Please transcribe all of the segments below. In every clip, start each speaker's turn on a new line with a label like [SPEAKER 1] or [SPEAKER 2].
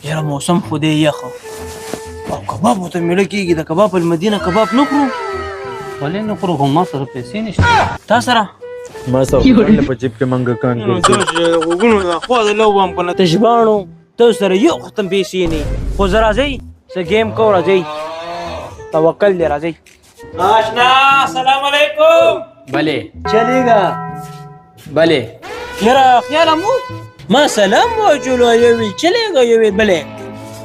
[SPEAKER 1] यार मौसम खुदे यख او کباب ته مړه کېږي د کباب په مدینه کباب نه خورو
[SPEAKER 2] ولې نه خورو خو ما سره پیسې نشته
[SPEAKER 1] تا سره
[SPEAKER 3] ما سره په جیب کې منګکان ګرځي
[SPEAKER 1] وګونو دا خو د لو هم کنه تشبانو تو سره یو ختم پیسې نه خو زرا زی څه گیم کو راځي توکل دی راځي آشنا السلام علیکم
[SPEAKER 2] بله
[SPEAKER 1] چلیگا
[SPEAKER 2] بله
[SPEAKER 1] یرا خیالمو ما سلام وجلو یوی چلیگا یوی بله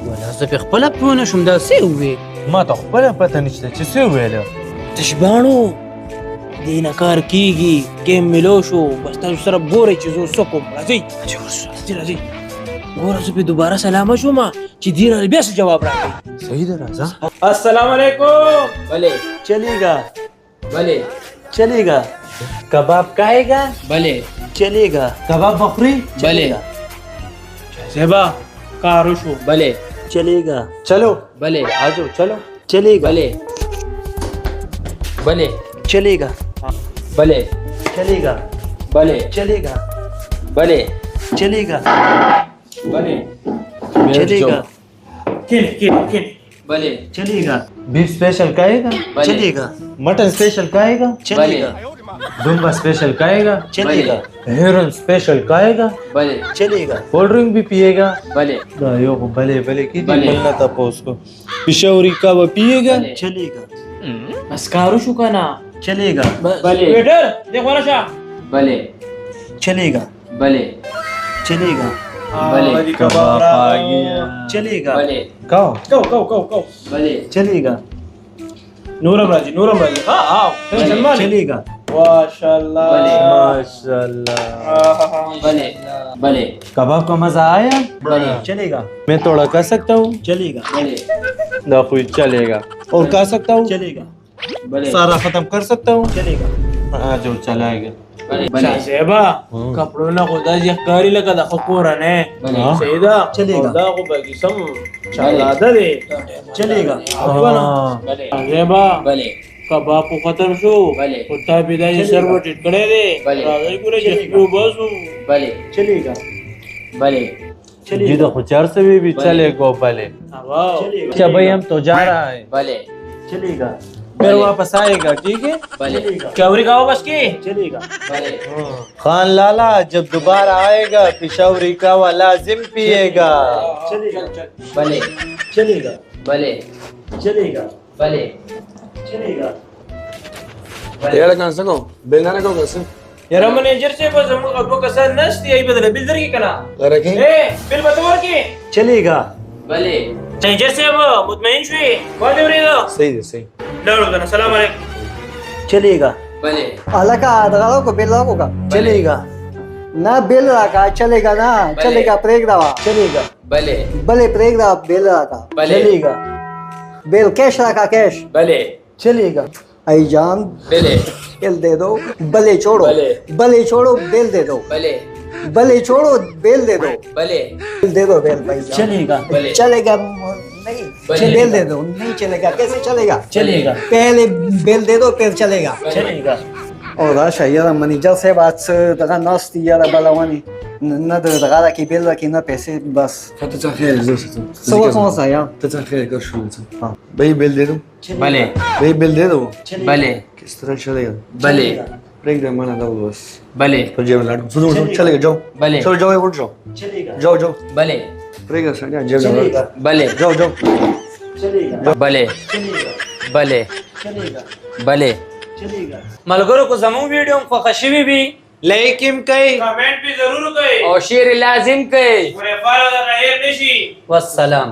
[SPEAKER 2] ولا زه په خپله پوه نه شوم دا څه ووې
[SPEAKER 3] ما ته خپله پته نشته چې څه وویل
[SPEAKER 1] تشبانو دینه کار کیږي گیم ملو شو بس تاسو سره ګورئ چې زه څه کوم راځئ راځئ ګوره زه پې دوباره سلامه شوم چې دې راله بیا څه جواب راکړئ
[SPEAKER 3] صحیح ده راځه
[SPEAKER 1] السلام علیکم
[SPEAKER 2] بله
[SPEAKER 1] چلیگا
[SPEAKER 2] بله
[SPEAKER 1] چلیگا کباب کھائے گا
[SPEAKER 2] بله
[SPEAKER 1] چلیگا
[SPEAKER 3] کباب بخوري
[SPEAKER 2] بله
[SPEAKER 1] زیبا کارو شو
[SPEAKER 2] بله
[SPEAKER 1] چلیگا
[SPEAKER 3] چلو
[SPEAKER 2] بله
[SPEAKER 3] آجو چلو
[SPEAKER 1] چلیگا
[SPEAKER 2] بله بله
[SPEAKER 1] چلیگا
[SPEAKER 2] بله
[SPEAKER 1] چلیگا
[SPEAKER 2] بله
[SPEAKER 1] چلیگا
[SPEAKER 2] بله
[SPEAKER 1] چلیگا
[SPEAKER 2] بله
[SPEAKER 1] چلیگا کینی
[SPEAKER 2] بله
[SPEAKER 1] چلیگا
[SPEAKER 3] बीफ स्पेशल खाएगा
[SPEAKER 2] بله
[SPEAKER 1] चलेगा
[SPEAKER 3] मटन स्पेशल खाएगा
[SPEAKER 1] चलेगा
[SPEAKER 3] दुम्बा स्पेशल खाएगा
[SPEAKER 1] चलेगा
[SPEAKER 3] हेरन स्पेशल खाएगा
[SPEAKER 2] بله
[SPEAKER 1] चलेगा
[SPEAKER 3] कोल्ड ड्रिंक भी पिएगा
[SPEAKER 2] بله
[SPEAKER 3] यो भले भले की
[SPEAKER 2] भले।
[SPEAKER 3] बोलना था उसको पिशौरी का वो पिएगा
[SPEAKER 2] بله
[SPEAKER 1] चलेगा बस कारो शू का ना चलेगा
[SPEAKER 2] भले।
[SPEAKER 1] वेटर देखो ना शाह
[SPEAKER 2] بله
[SPEAKER 1] चलेगा
[SPEAKER 2] بله
[SPEAKER 1] चलेगा
[SPEAKER 2] भले।
[SPEAKER 3] कबाब आ गया
[SPEAKER 1] चलेगा
[SPEAKER 2] بله
[SPEAKER 3] खाओ
[SPEAKER 1] कहो
[SPEAKER 2] بله
[SPEAKER 1] चलेगा नूरम राजी हाँ आओ चलेगा माशाल्लाह
[SPEAKER 3] माशाल्लाह
[SPEAKER 2] بله بله
[SPEAKER 3] कबाब का मजा आया
[SPEAKER 2] بله
[SPEAKER 1] चलेगा
[SPEAKER 3] मैं थोड़ा खा सकता हूँ
[SPEAKER 1] चलेगा
[SPEAKER 2] بله
[SPEAKER 3] ना कोई चलेगा और खा सकता हूँ
[SPEAKER 1] चलेगा
[SPEAKER 2] بله
[SPEAKER 3] सारा खत्म कर सकता हूँ
[SPEAKER 1] चलेगा
[SPEAKER 3] हाँ जो चलाएगा
[SPEAKER 2] بله بله
[SPEAKER 1] زیبا کپړونه خو دا چې ښکاري لکه د خپوره نه
[SPEAKER 2] بله
[SPEAKER 1] سیدا
[SPEAKER 3] چلیگا
[SPEAKER 1] دا خو به قسم چلاده دی چلیگا
[SPEAKER 3] हाँ
[SPEAKER 2] بله
[SPEAKER 1] زیبا
[SPEAKER 2] بله
[SPEAKER 1] کباب خو ختم شو
[SPEAKER 2] بله.
[SPEAKER 1] خو تا پیدا چې سر وټیټ کړی دی
[SPEAKER 2] بله.
[SPEAKER 1] راځئ ګوره چې خپلو باسو
[SPEAKER 2] بله
[SPEAKER 1] چلیگا
[SPEAKER 2] بله
[SPEAKER 3] जिधर खुचार से भी चलेगा भले
[SPEAKER 1] واو
[SPEAKER 3] अच्छा भाई हम तो जा रहा है
[SPEAKER 2] بله
[SPEAKER 1] चलेगा
[SPEAKER 3] फिर वापस आएगा ठीक है
[SPEAKER 2] بله
[SPEAKER 1] चौरी खाओ बस की चलेगा
[SPEAKER 2] بله
[SPEAKER 3] खान लाला जब दोबारा आएगा पिशौरी का वो लाजिम पिएगा
[SPEAKER 1] चलेगा
[SPEAKER 2] بله
[SPEAKER 1] चलेगा
[SPEAKER 2] بله
[SPEAKER 1] चलेगा
[SPEAKER 2] بله
[SPEAKER 1] चलेगा
[SPEAKER 4] Era cansado, ven a la casa.
[SPEAKER 1] یاره منیجر صاحب زموږ دوه کسان نشته ای بدله بل درکې کنه
[SPEAKER 4] ¿Para qué?
[SPEAKER 1] بل به ته ورکې چلیگا
[SPEAKER 2] بله
[SPEAKER 1] منیجر صاحب مطمئن شوې باندې ورېږه
[SPEAKER 4] Sí, sí.
[SPEAKER 1] لاړو کنه سلام علیکم چلیگا
[SPEAKER 2] بله
[SPEAKER 5] अलका दगाड़ो को बेल रखो का
[SPEAKER 1] चलेगा
[SPEAKER 5] ना बेल रखा चलेगा ना
[SPEAKER 2] भले।
[SPEAKER 5] चलेगा प्रेग दवा
[SPEAKER 1] चलेगा
[SPEAKER 2] بله
[SPEAKER 5] भले प्रेग दवा बेल रखा
[SPEAKER 2] بله
[SPEAKER 1] चलेगा
[SPEAKER 5] बेल कैश रखा कैश
[SPEAKER 2] بله
[SPEAKER 1] चलेगा
[SPEAKER 5] आई जान
[SPEAKER 2] بله
[SPEAKER 5] बेल दे दो भले छोड़ो
[SPEAKER 2] भले।
[SPEAKER 5] भले छोड़ो बेल दे दो
[SPEAKER 2] بله
[SPEAKER 5] भले छोड़ो बेल दे दो
[SPEAKER 2] بله
[SPEAKER 5] बेल दे दो बेल भाई जान
[SPEAKER 1] चलेगा
[SPEAKER 2] بله
[SPEAKER 5] चलेगा नहीं
[SPEAKER 2] भले।
[SPEAKER 5] बेल दे दो नहीं चलेगा कैसे चलेगा
[SPEAKER 1] चलेगा
[SPEAKER 5] पहले बेल दे दो फिर चलेगा
[SPEAKER 1] चलेगा
[SPEAKER 5] او راشه یاره منیجر صاحب څه دغه ناست یاره بلواني نه دغه کې بیل کې نه پیسې بس
[SPEAKER 4] Falta خير زوجته.
[SPEAKER 5] څه وکړم سایا
[SPEAKER 4] Falta خير كشو. हाँ. भाई बिल दे दो.
[SPEAKER 2] بله
[SPEAKER 4] भाई बिल दे दो.
[SPEAKER 2] بله
[SPEAKER 4] किस तरह चलेगा?
[SPEAKER 2] بله
[SPEAKER 4] ब्रेक दे मना दो बस.
[SPEAKER 2] بله
[SPEAKER 4] तो जेब में लाडू. सुनो सुनो चलेगा जाओ.
[SPEAKER 2] भले।
[SPEAKER 4] चलो जाओ उठ जाओ.
[SPEAKER 1] चलेगा
[SPEAKER 4] जाओ जाओ.
[SPEAKER 2] بله
[SPEAKER 4] ब्रेक है सर जेब में
[SPEAKER 1] चलेगा
[SPEAKER 4] लाडू.
[SPEAKER 2] بله
[SPEAKER 4] जाओ जाओ.
[SPEAKER 1] चलेगा
[SPEAKER 2] بله
[SPEAKER 1] चलेगा
[SPEAKER 2] بله
[SPEAKER 1] चलेगा
[SPEAKER 2] بله
[SPEAKER 1] चलेगा
[SPEAKER 2] ملګرو کو زموږ ویډیو خوښ شوی وي
[SPEAKER 3] लाइक हिम कई
[SPEAKER 1] کمنٹ بھی ضرور کوئ
[SPEAKER 2] او شیر لازم کړئ
[SPEAKER 1] ورے فالو دا غیر نشي
[SPEAKER 2] والسلام